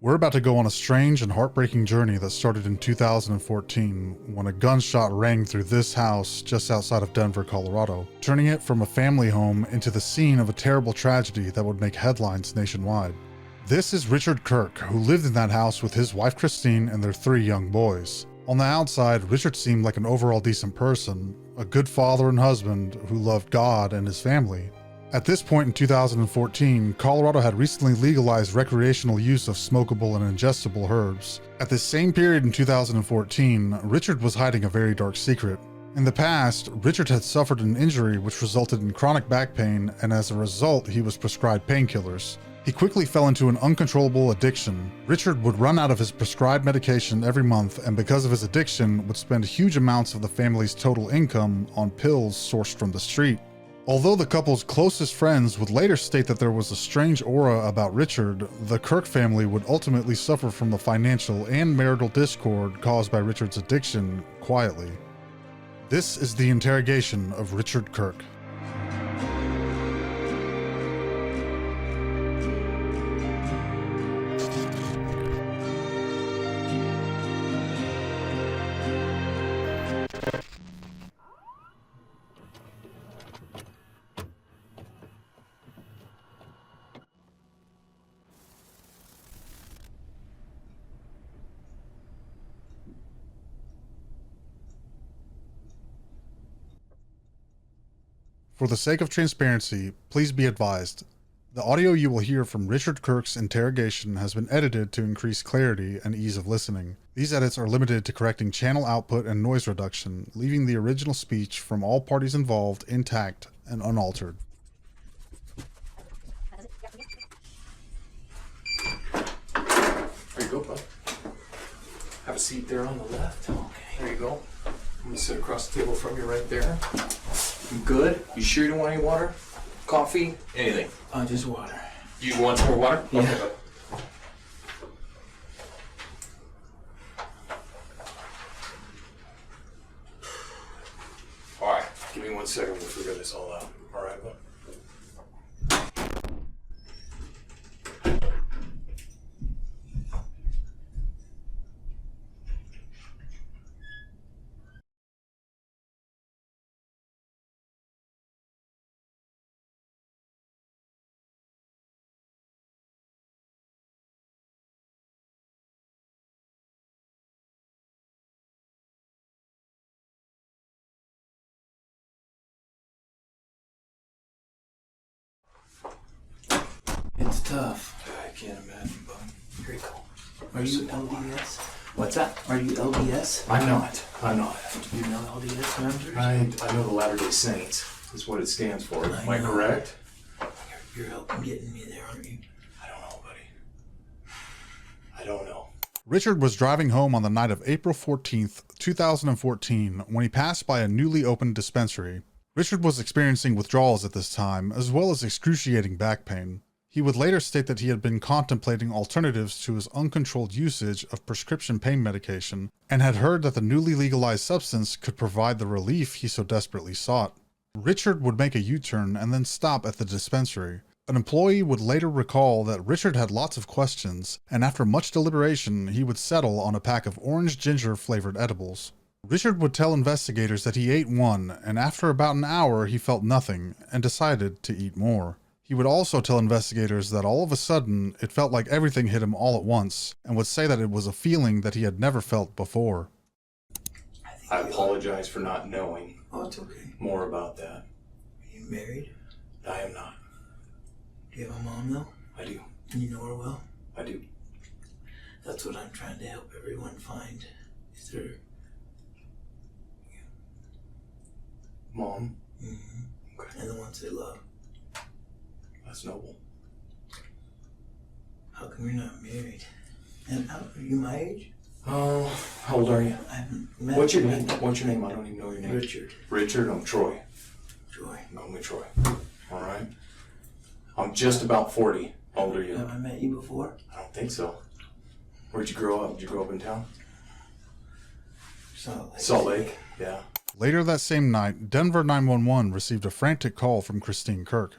We're about to go on a strange and heartbreaking journey that started in 2014 when a gunshot rang through this house just outside of Denver, Colorado, turning it from a family home into the scene of a terrible tragedy that would make headlines nationwide. This is Richard Kirk, who lived in that house with his wife Kristine and their 3 young boys. On the outside, Richard seemed like an overall decent person, a good father and husband who loved God and his family. At this point in 2014, Colorado had recently legalized recreational use of smokable and ingestible herbs. At this same period in 2014, Richard was hiding a very dark secret. In the past, Richard had suffered an injury which resulted in chronic back pain, and as a result, he was prescribed painkillers. He quickly fell into an uncontrollable addiction. Richard would run out of his prescribed medication every month, and because of his addiction, would spend huge amounts of the family's total income on pills sourced from the street. Although the couple's closest friends would later state that there was a strange aura about Richard, the Kirk family would ultimately suffer from the financial and marital discord caused by Richard's addiction quietly. This is the interrogation of Richard Kirk. For the sake of transparency, please be advised, the audio you will hear from Richard Kirk's interrogation has been edited to increase clarity and ease of listening. These edits are limited to correcting channel output and noise reduction, leaving the original speech from all parties involved intact and unaltered. There you go, bud. Have a seat there on the left. Okay. There you go. I'm gonna sit across the table from you right there. You good? You sure you don't want any water? Coffee? Anything? Just water. You want some more water? Yeah. Okay, bud. Alright, give me 1 second, we'll figure this all out. Alright, bud? It's tough. I can't imagine, bud. Here you go. Are you LDS? What's that? Are you LDS? I'm not. I'm not. Do you know LDS members? I know the Latter-day Saints is what it stands for. Am I correct? You're helping getting me there, aren't you? I don't know, buddy. I don't know. Richard was driving home on the night of April 14th, 2014, when he passed by a newly opened dispensary. Richard was experiencing withdrawals at this time, as well as excruciating back pain. He would later state that he had been contemplating alternatives to his uncontrolled usage of prescription pain medication, and had heard that the newly legalized substance could provide the relief he so desperately sought. Richard would make a U-turn and then stop at the dispensary. An employee would later recall that Richard had lots of questions, and after much deliberation, he would settle on a pack of orange ginger flavored edibles. Richard would tell investigators that he ate one, and after about an hour he felt nothing, and decided to eat more. He would also tell investigators that all of a sudden, it felt like everything hit him all at once, and would say that it was a feeling that he had never felt before. I apologize for not knowing Oh, it's okay. more about that. Are you married? I am not. Do you have a mom, though? I do. And you know her well? I do. That's what I'm trying to help everyone find. Is there... Mom? Mm-hmm. Okay. And the ones they love. That's noble. How come you're not married? And are you my age? Oh, how old are you? I haven't met What's your you. name? What's your name? I don't even know your name. Richard. Richard? I'm Troy. Joy. Call me Troy. Alright? I'm just about 40. How old are you? Have I met you before? I don't think so. Where'd you grow up? Did you grow up in town? Salt Lake. Salt Lake? Yeah. Later that same night, Denver 911 received a frantic call from Kristine Kirk.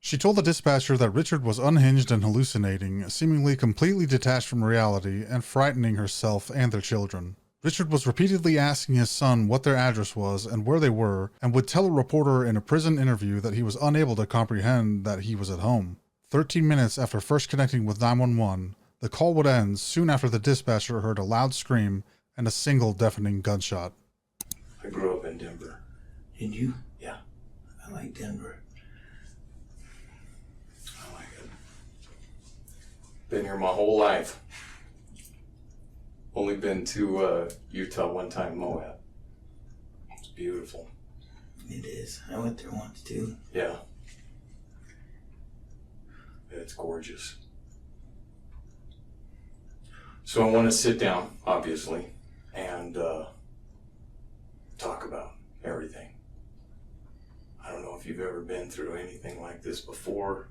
She told the dispatcher that Richard was unhinged and hallucinating, seemingly completely detached from reality and frightening herself and their children. Richard was repeatedly asking his son what their address was and where they were, and would tell a reporter in a prison interview that he was unable to comprehend that he was at home. 13 minutes after first connecting with 911, the call would end soon after the dispatcher heard a loud scream and a single deafening gunshot. I grew up in Denver. Did you? Yeah, I like Denver. I like it. Been here my whole life. Only been to Utah one time, Moab. It's beautiful. It is. I went there once too. Yeah. It's gorgeous. So I want to sit down, obviously, and talk about everything. I don't know if you've ever been through anything like this before.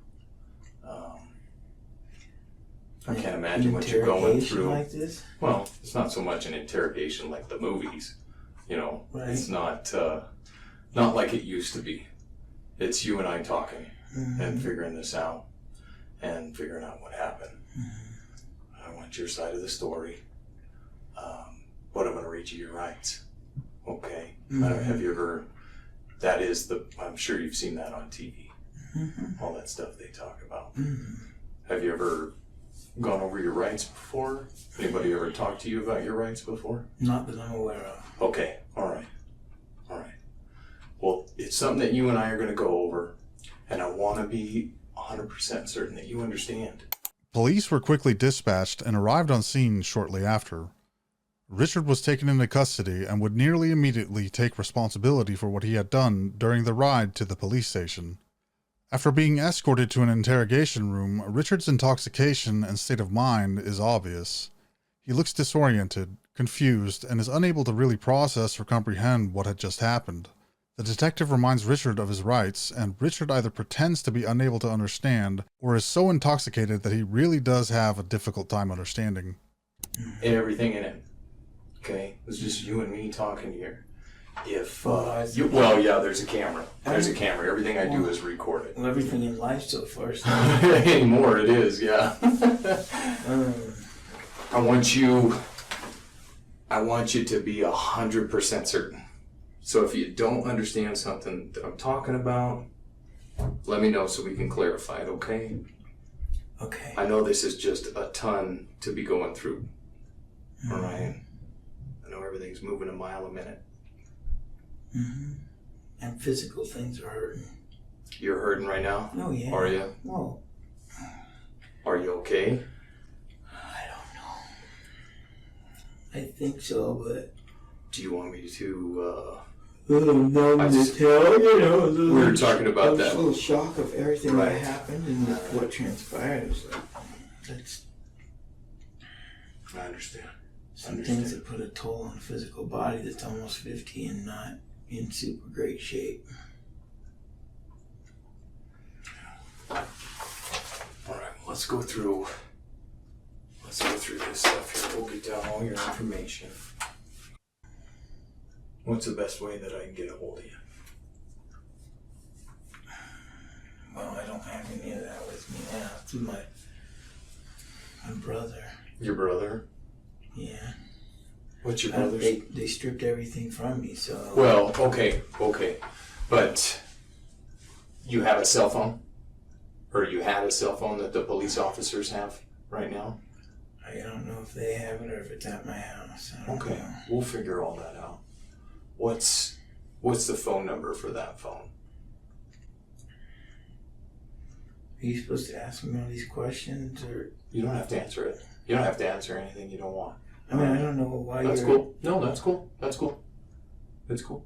I can't imagine what you're going through. Like this? Well, it's not so much an interrogation like the movies, you know. Right. It's not like it used to be. It's you and I talking and figuring this out and figuring out what happened. I want your side of the story, but I'm going to read you your rights. Okay. Have you ever? I'm sure you've seen that on TV. All that stuff they talk about. Have you ever gone over your rights before? Anybody ever talked to you about your rights before? Not that I'm aware of. Okay. All right. Well, it's something that you and I are going to go over, and I want to be 100% certain that you understand. Police were quickly dispatched and arrived on scene shortly after. Richard was taken into custody and would nearly immediately take responsibility for what he had done during the ride to the police station. After being escorted to an interrogation room, Richard's intoxication and state of mind is obvious. He looks disoriented, confused, and is unable to really process or comprehend what had just happened. The detective reminds Richard of his rights, and Richard either pretends to be unable to understand or is so intoxicated that he really does have a difficult time understanding. Everything in it. Okay? It was just you and me talking here. If, there's a camera. There's a camera. Everything I do is recorded. Well, everything in life so far. Anymore it is, yeah. I want you to be 100% certain. So if you don't understand something that I'm talking about, let me know so we can clarify it, okay? Okay. I know this is just a ton to be going through. All right? I know everything's moving a mile a minute. And physical things are hurting. You're hurting right now? Oh, yeah. Are you? Well, are you okay? I don't know. I think so, but... Do you want me to, a little numb to tell, you know. We were talking about that. A little shock of everything Right. that happened and what transpired. It was like, that's I understand. some things that put a toll on a physical body that's almost 50 and not in super great shape. All right, let's go through this stuff here. We'll get down all your information. What's the best way that I can get a hold of you? Well, I don't have any of that with me now. It's with my brother. Your brother? Yeah. What's your brother's? They stripped everything from me, so... Well, okay. But you have a cell phone? Or you had a cell phone that the police officers have right now? I don't know if they have it or if it's at my house. I don't know. We'll figure all that out. What's the phone number for that phone? Are you supposed to ask me all these questions, or... You don't have to answer it. You don't have to answer anything you don't want. I mean, I don't know why That's you're... cool. No, that's cool. That's cool. It's cool.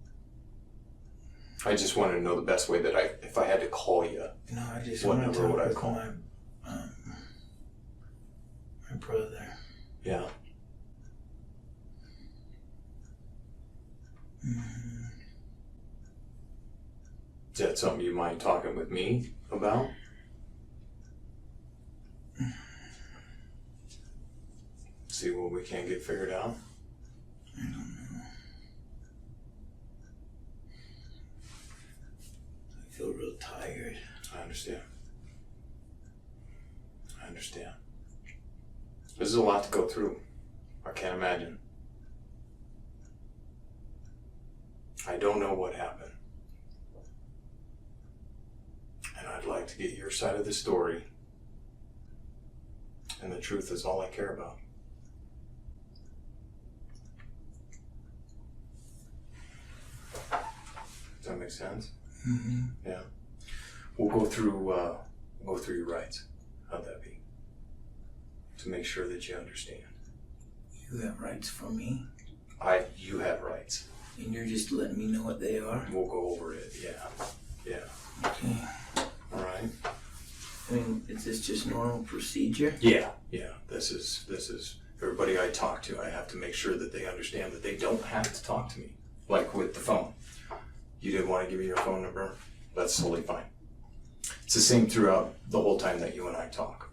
I just wanted to know the best way that if I had to call you. No, I just What want to number talk would I with call? my brother. Yeah. Is that something you mind talking with me about? See what we can get figured out? I don't know. I feel real tired. I understand. lot to go through. I can't imagine. I don't know what happened. And I'd like to get your side of the story. And the truth is all I care about. Does that make sense? Mm-hmm. Yeah. We'll go through your rights. How'd that be? To make sure that you understand. You have rights for me? You have rights. And you're just letting me know what they are? We'll go over it, yeah. Yeah. Okay. All right. I mean, is this just normal procedure? Yeah. This is everybody I talk to, I have to make sure that they understand that they don't have to talk to me. Like with the phone. You didn't want to give me your phone number? That's totally fine. It's the same throughout the whole time that you and I talk.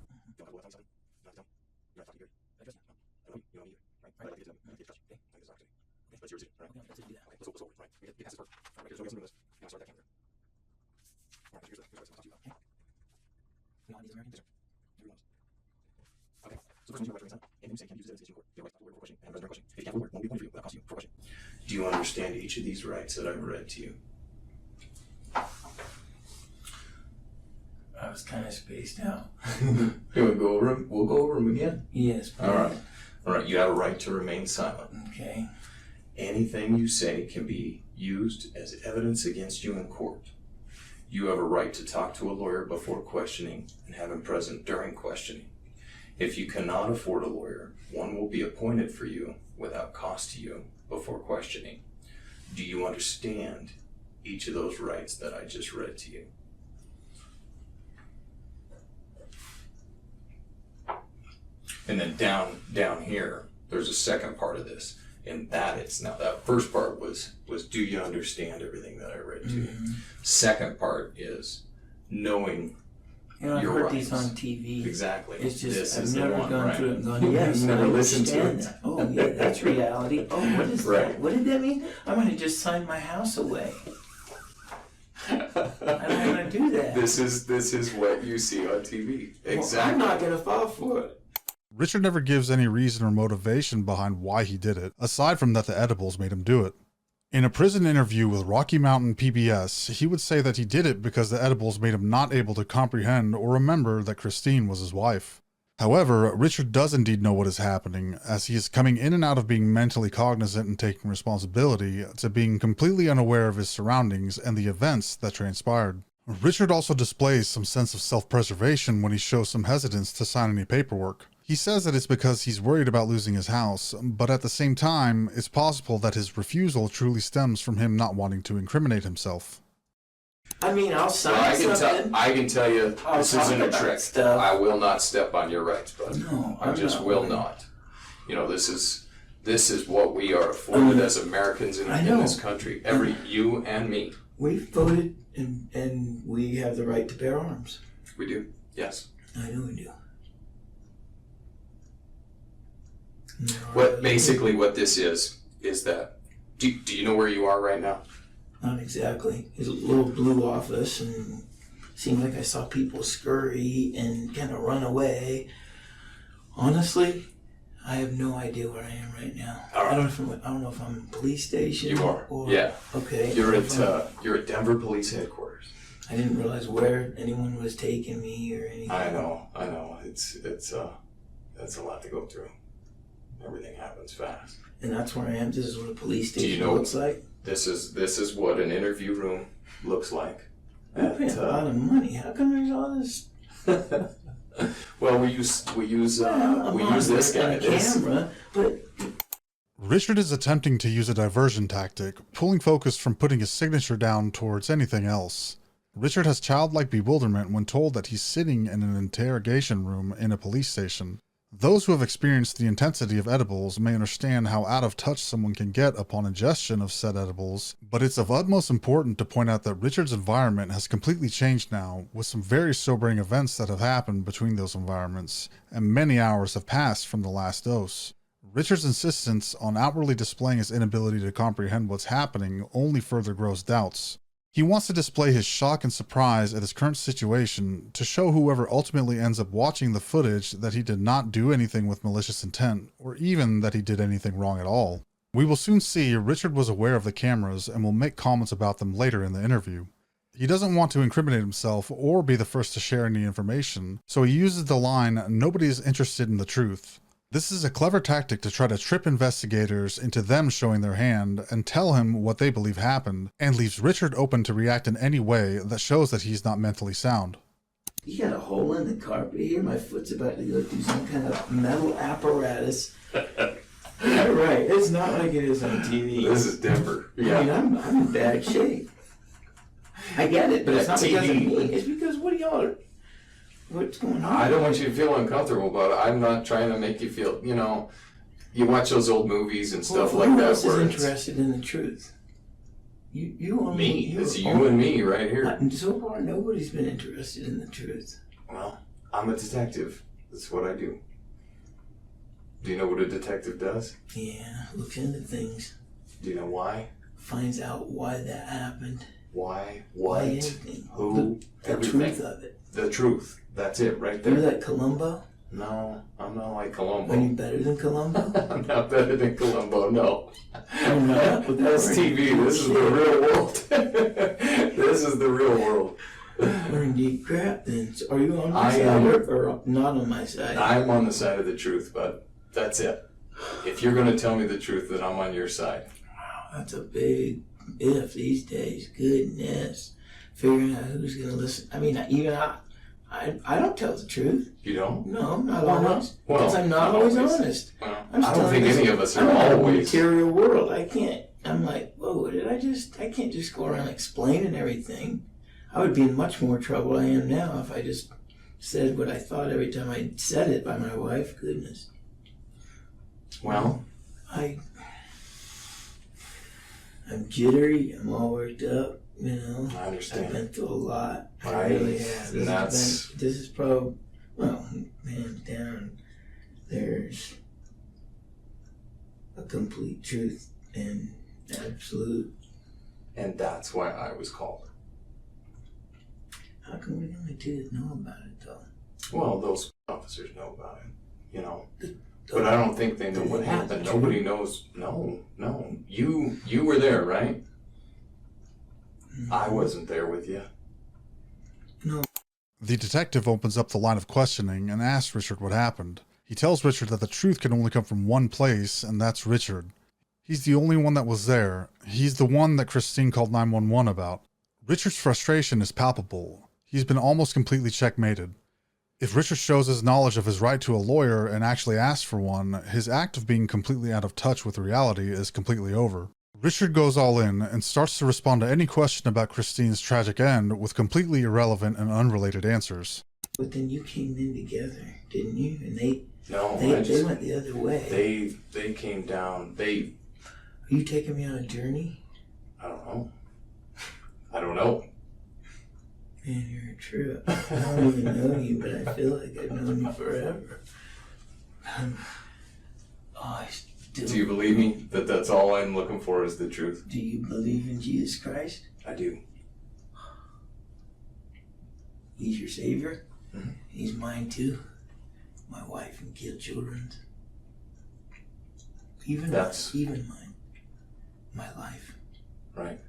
Do you understand each of these rights that I've read to you? I was kind of spaced out. You want to go over them? We'll go over them again. Yes, please. All right. You have a right to remain silent. Okay. Anything you say can be used as evidence against you in court. You have a right to talk to a lawyer before questioning and have him present during questioning. If you cannot afford a lawyer, one will be appointed for you without cost to you before questioning. Do you understand each of those rights that I just read to you? And then down here, there's a second part of this. And that first part was do you understand everything that I read to you? Second part is knowing I've your heard rights. these on TV. Exactly. It's just, this I've is never the one, gone right? through it and gone, yes, Never I listened to understand it. that. Oh, yeah, that's reality. Oh, what is Right. that? What did that mean? I'm going to just sign my house away. I'm not going to do that. This is what you see on TV. Exactly. Well, I'm not going to fall for it. Richard never gives any reason or motivation behind why he did it, aside from that the edibles made him do it. In a prison interview with Rocky Mountain PBS, he would say that he did it because the edibles made him not able to comprehend or remember that Kristine was his wife. However, Richard does indeed know what is happening, as he is coming in and out of being mentally cognizant and taking responsibility to being completely unaware of his surroundings and the events that transpired. Richard also displays some sense of self-preservation when he shows some hesitance to sign any paperwork. He says that it's because he's worried about losing his house, but at the same time, it's possible that his refusal truly stems from him not wanting to incriminate himself. I mean, I'll sign something. I can tell you, this isn't a trick. Stuff. I will not step on your rights, bud. No, I just will not. You know, this is what we are afforded as Americans in this country. You and me. We voted and we have the right to bear arms. We do. Yes. I know we do. What this is that, do you know where you are right now? Not exactly. There's a little blue office, and it seemed like I saw people scurry and kind of run away. Honestly, I have no idea where I am right now. All right. I don't know if I'm in a police station. You are. Or, yeah. Okay. You're at Denver Police Headquarters. I didn't realize where anyone was taking me or anything. I know. It's a lot to go through. Everything happens fast. And that's where I am. This is what a police Do station you know looks like. This is what an interview room looks like. I pay a lot of money. How come there's all this? Well, we use this guy. Camera, but Richard is attempting to use a diversion tactic, pulling focus from putting his signature down towards anything else. Richard has childlike bewilderment when told that he's sitting in an interrogation room in a police station. Those who have experienced the intensity of edibles may understand how out of touch someone can get upon ingestion of said edibles, but it's of utmost importance to point out that Richard's environment has completely changed now, with some very sobering events that have happened between those environments, and many hours have passed from the last dose. Richard's insistence on outwardly displaying his inability to comprehend what's happening only further grows doubts. He wants to display his shock and surprise at his current situation to show whoever ultimately ends up watching the footage that he did not do anything with malicious intent, or even that he did anything wrong at all. We will soon see Richard was aware of the cameras and will make comments about them later in the interview. He doesn't want to incriminate himself or be the first to share any information, so he uses the line, "Nobody is interested in the truth." This is a clever tactic to try to trip investigators into them showing their hand and tell him what they believe happened, and leaves Richard open to react in any way that shows that he's not mentally sound. You got a hole in the carpet here. My foot's about to go through some kind of metal apparatus. Yeah, right. It's not like it is on TV. This is Denver. Yeah. I mean, I'm in bad shape. I get it, but it's not because of me. It's because what do y'all are... What's going on? I don't want you to feel uncomfortable about it. I'm not trying to make you feel, you watch those old movies and stuff like that. Who else is interested in the truth? You only... Me. It's you and me right here. So far, nobody's been interested in the truth. Well, I'm a detective. That's what I do. Do you know what a detective does? Yeah, looks into things. Do you know why? Finds out why that happened. Why? What? Why anything. Who? The Everything. truth of it. The truth. That's it right there. You're like Columbo? No, I'm not like Columbo. Are you better than Columbo? I'm not better than Columbo, no. I'm not. That's TV. This is the real world. This is the real world. We're in deep crap then. So are you on my side or not on my side? I'm on the side of the truth, but that's it. If you're going to tell me the truth, then I'm on your side. Wow, that's a big if these days. Goodness. Figuring out who's going to listen. I mean, even I don't tell the truth. You don't? No, I'm not always. Well, because I'm not always honest. Well, I'm I don't think any of us are I'm in a always. material world. I can't. I'm like, whoa, I can't just go around explaining everything. I would be in much more trouble I am now if I just said what I thought every time I said it by my wife. Goodness. Well, I'm jittery. I'm all worked up. I understand. I've been through a lot. I Right. really have. This This is probably, well, hands down, there's a complete truth and absolute. And that's why I was called. How come we only two know about it, though? Well, those officers know about it, But I don't think they know what happened. Nobody knows. No. You were there, right? I wasn't there with you. No. The detective opens up the line of questioning and asks Richard what happened. He tells Richard that the truth can only come from one place, and that's Richard. He's the only one that was there. He's the one that Kristine called 911 about. Richard's frustration is palpable. He's been almost completely checkmated. If Richard shows his knowledge of his right to a lawyer and actually asks for one, his act of being completely out of touch with reality is completely over. Richard goes all in and starts to respond to any question about Kristine's tragic end with completely irrelevant and unrelated answers. But then you came in together, didn't you? And they went the other way. They came down. Are you taking me on a journey? I don't know. Man, you're a trip. I don't even know you, but I feel like I've known you forever. Do you believe me that that's all I'm looking for is the truth? Do you believe in Jesus Christ? I do. He's your savior? Mm-hmm. He's mine too. My wife and kid children's. Even mine. My life. Right.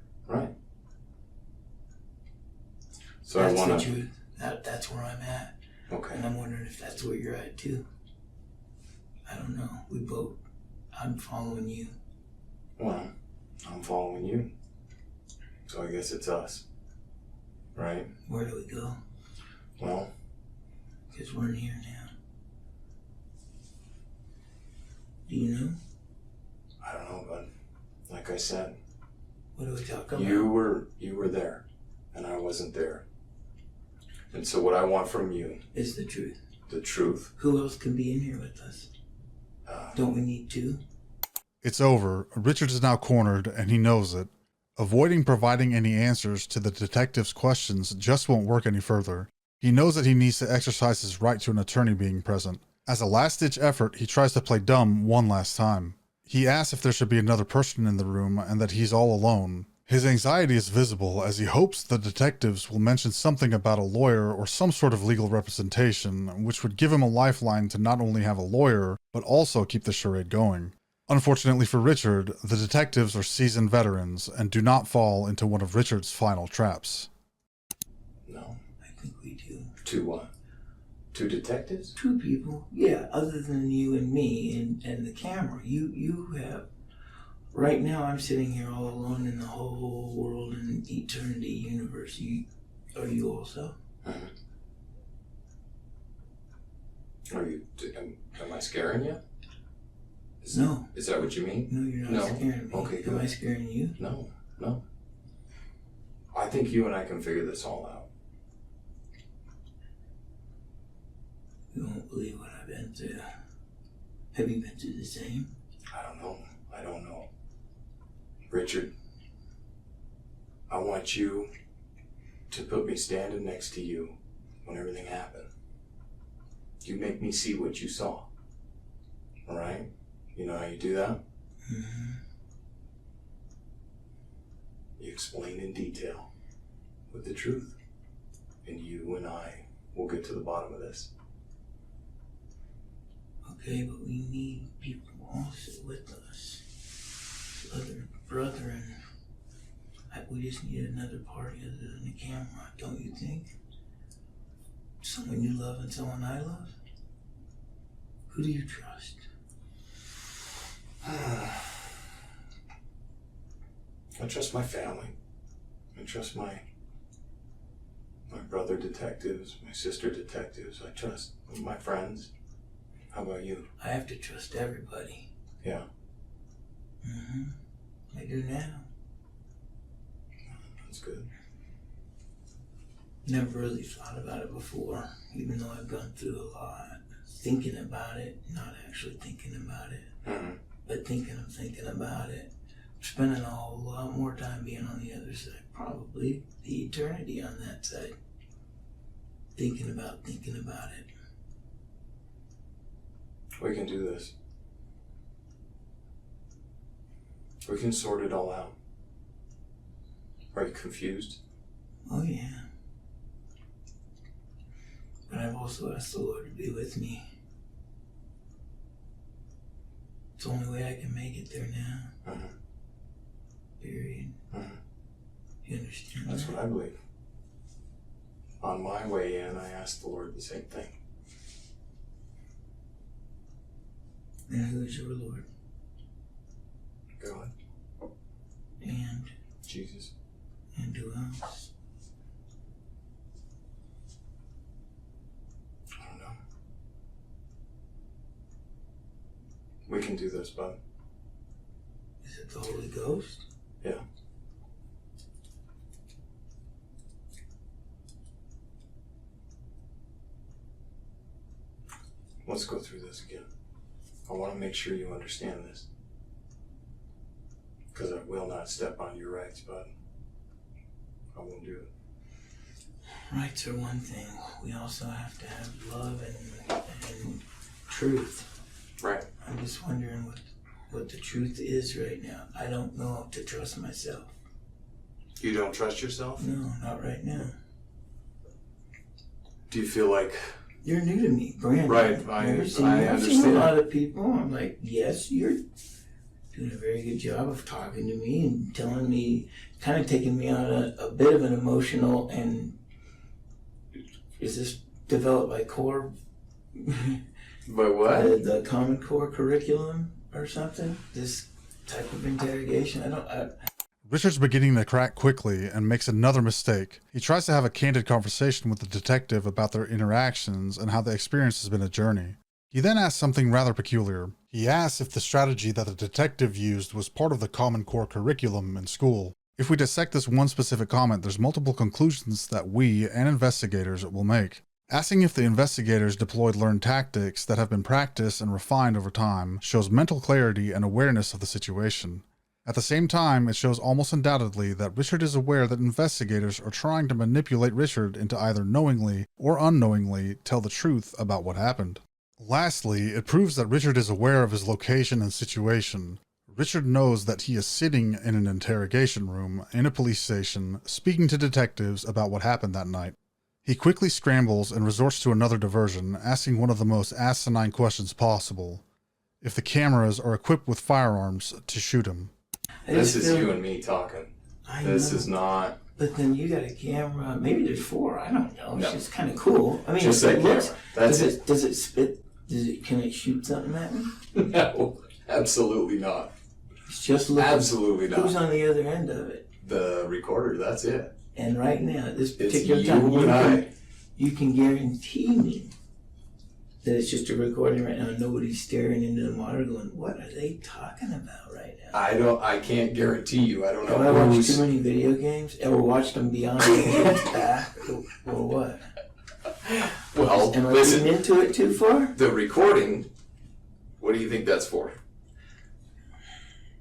So that's I want the truth. That's where I'm at. Okay. And I'm wondering if that's where you're at too. I don't know. I'm following you. Well, I'm following you. So I guess it's us. Right? Where do we go? Well, because we're in here now. Do you know? I don't know, but like I said, what do we talk about? You were there, and I wasn't there. And so what I want from you is the truth. The truth. Who else can be in here with us? Don't we need two? It's over. Richard is now cornered, and he knows it. Avoiding providing any answers to the detective's questions just won't work any further. He knows that he needs to exercise his right to an attorney being present. As a last-ditch effort, he tries to play dumb one last time. He asks if there should be another person in the room and that he's all alone. His anxiety is visible as he hopes the detectives will mention something about a lawyer or some sort of legal representation, which would give him a lifeline to not only have a lawyer, but also keep the charade going. Unfortunately for Richard, the detectives are seasoned veterans and do not fall into one of Richard's final traps. No, I think we do. Two what? Two detectives? Two people, yeah, other than you and me and the camera. You have... Right now, I'm sitting here all alone in the whole world and eternity universe. Are you also? Am I scaring you? No. Is that what you mean? No, you're not scaring me. Okay, good. Am I scaring you? No. I think you and I can figure this all out. You won't believe what I've been through. Have you been through the same? I don't know. Richard, I want you to put me standing next to you when everything happened. You make me see what you saw. All right? You know how you do that? Mm-hmm. You explain in detail with the truth. And you and I will get to the bottom of this. Okay, but we need people also with us. Other brethren. We just need another party other than the camera, don't you think? Someone you love and someone I love? Who do you trust? I trust my family. I trust my brother detectives, my sister detectives. I trust my friends. How about you? I have to trust everybody. Yeah. Mm-hmm. I do now. That's good. Never really thought about it before, even though I've gone through a lot. Thinking about it, not actually thinking about it, but thinking about it. Spending a whole lot more time being on the other side, probably the eternity on that side. Thinking about it. We can do this. We can sort it all out. Are you confused? Oh yeah. But I've also asked the Lord to be with me. It's the only way I can make it there now. Period. You understand? That's what I believe. On my way in, I asked the Lord the same thing. And who is your Lord? God. And? Jesus. And who else? I don't know. We can do this, bud. Is it the Holy Ghost? Yeah. Let's go through this again. I want to make sure you understand this. Because I will not step on your rights, bud. I won't do it. Rights are one thing. We also have to have love and truth. Right. I'm just wondering what the truth is right now. I don't know to trust myself. You don't trust yourself? No, not right now. Do you feel like... You're new to me, Brandon. Right, I understand. I've seen a lot of people. I'm like, yes, you're doing a very good job of talking to me and telling me, kind of taking me on a bit of an emotional, and is this developed by core? By what? The Common Core curriculum or something? This type of interrogation? Richard's beginning to crack quickly and makes another mistake. He tries to have a candid conversation with the detective about their interactions and how the experience has been a journey. He then asks something rather peculiar. He asks if the strategy that the detective used was part of the Common Core curriculum in school. If we dissect this one specific comment, there's multiple conclusions that we and investigators will make. Asking if the investigators deployed learned tactics that have been practiced and refined over time shows mental clarity and awareness of the situation. At the same time, it shows almost undoubtedly that Richard is aware that investigators are trying to manipulate Richard into either knowingly or unknowingly tell the truth about what happened. Lastly, it proves that Richard is aware of his location and situation. Richard knows that he is sitting in an interrogation room in a police station, speaking to detectives about what happened that night. He quickly scrambles and resorts to another diversion, asking one of the most asinine questions possible: if the cameras are equipped with firearms to shoot him. This is you and me talking. This is not... But then you got a camera. Maybe there's 4. I don't know. No. It's just kind of cool. I mean, Just that camera. That's it. Does it spit? Can it shoot something at me? No, absolutely not. It's just looking. Absolutely not. Who's on the other end of it? The recorder, that's it. And right now, at this It's particular you time, and you can guarantee me that it's just a recording right now. Nobody's staring into the monitor going, "What are they talking about right now?" I can't guarantee you. I don't know. Have I watched too many video games? Ever watched them beyond the back or what? Well, am I listen. getting into it too far? The recording, what do you think that's for?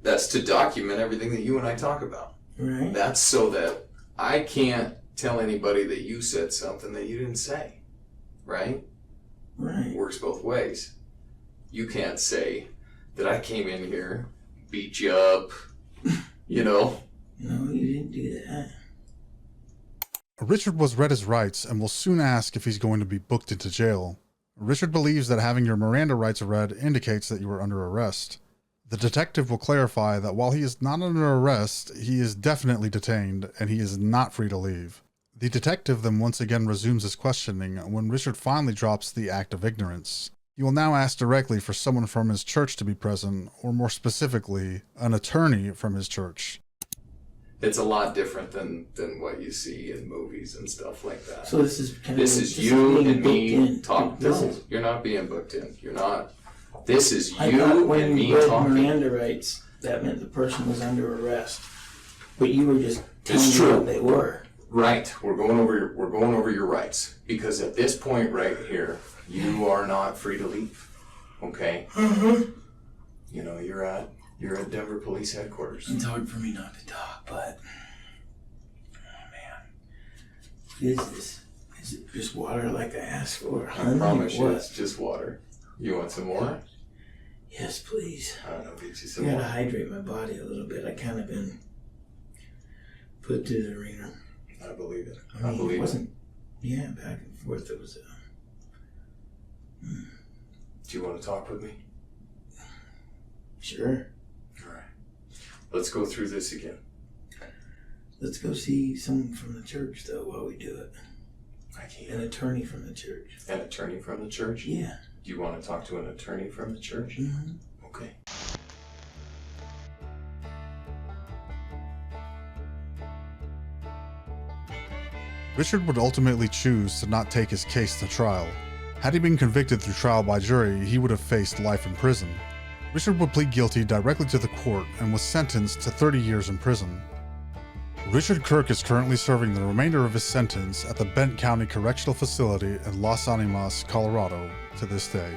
That's to document everything that you and I talk about. Right. That's so that I can't tell anybody that you said something that you didn't say. Right? Right. It works both ways. You can't say that I came in here, beat you up, you know? No, you didn't do that. Richard was read his rights and will soon ask if he's going to be booked into jail. Richard believes that having your Miranda rights read indicates that you are under arrest. The detective will clarify that while he is not under arrest, he is definitely detained and he is not free to leave. The detective then once again resumes his questioning when Richard finally drops the act of ignorance. He will now ask directly for someone from his church to be present, or more specifically, an attorney from his church. It's a lot different than what you see in movies and stuff like that. So this is kind This of is you being and me booked in. talking. No. You're not being booked in. You're not. This is I you thought when and me you read talking. Miranda rights, that meant the person was under arrest. But you were just telling It's me true. what they were. Right. We're going over your rights, because at this point right here, you are not free to leave. Okay. Mm-hmm. You know, you're at Denver Police Headquarters. It's hard for me not to talk, but man, what is this? Is it just water like I asked for? I promise you, What? it's just water. You want some more? Yes, please. I don't know. Get you I some gotta more. hydrate my body a little bit. I kind of been put to the ringer. I believe it. I mean, I believe it it. wasn't. Yeah, back and forth. It was. Do you want to talk with me? Sure. All right. Let's go through this again. Let's go see someone from the church, though, while we do it. I can't. An attorney from the church. An attorney from the church? Yeah. Do you want to talk to an attorney from the church? Mm-hmm. Okay. Richard would ultimately choose to not take his case to trial. Had he been convicted through trial by jury, he would have faced life in prison. Richard would plead guilty directly to the court and was sentenced to 30 years in prison. Richard Kirk is currently serving the remainder of his sentence at the Bent County Correctional Facility in Los Animas, Colorado, to this day.